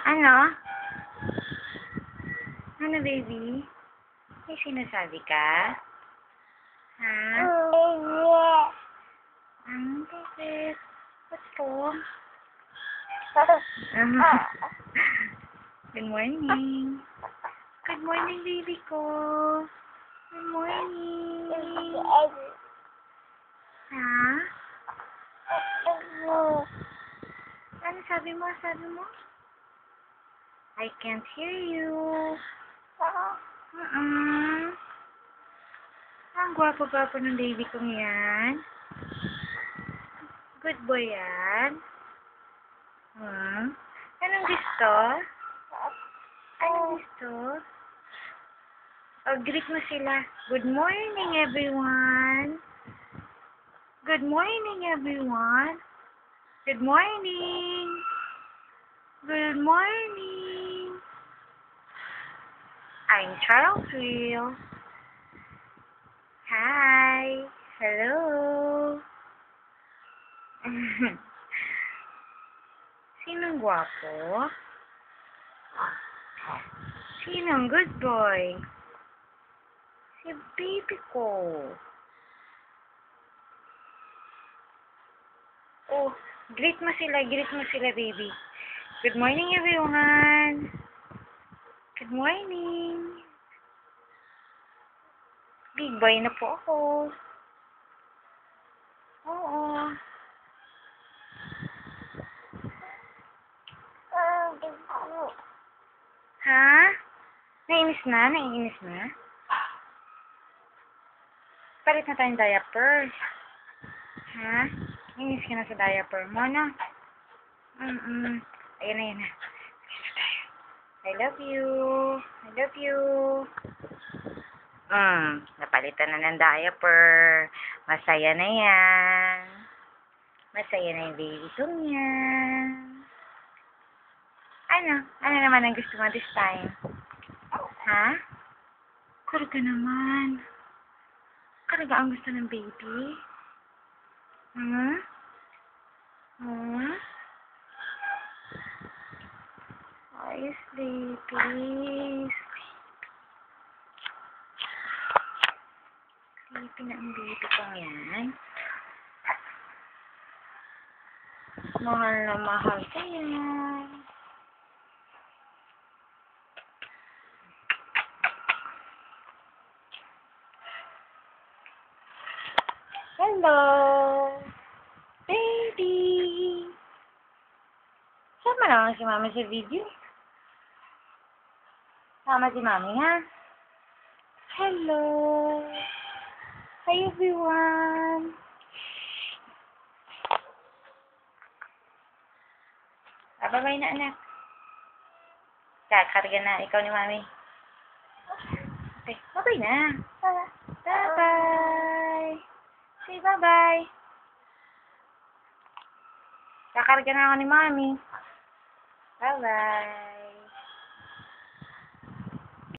Ano? Ano, baby? May sinasabi ka? Ha? Bakit? What's wrong? Good morning. Good morning, baby ko. Good morning. Ha? Ano sabi mo? Sabi mo? I can't hear you. Ang gwapo-gwapo ng baby kong yan. Good boy yan. Anong gusto? Anong gusto? Greet mo sila. Good morning, everyone. Good morning, everyone. Good morning. Good morning. I'm Charlesville. Hi. Hello. Sinong gwapo? Sinong good boy? Si baby ko. Oh, greet mo sila, baby. Good morning, everyone. Good morning. Big boy na po ako. Oo. Ha? Nainis na? Naiinis na? Palit na tayong diaper. Ha? Nainis ka na sa diaper mo, no? Ayan na, ayan na. I love you. I love you. Napalitan na ng diaper. Masaya na yan. Masaya na yung baby kong yan. Ano? Ano naman ang gusto mo this time? Ha? Karga naman. Karga ang gusto ng baby? Ay, sleepy. Sleepy na ang baby kong yan. Mahal na mahal ka yan. Hello, baby. Sama naman si mami sa video. Sama si mami, ha? Hello. Hi, everyone. Bye-bye na, anak. Kakarga na ikaw ni mami. Okay, bye-bye na. Bye-bye. Say bye-bye. Kakarga na ako ni mami. Bye-bye.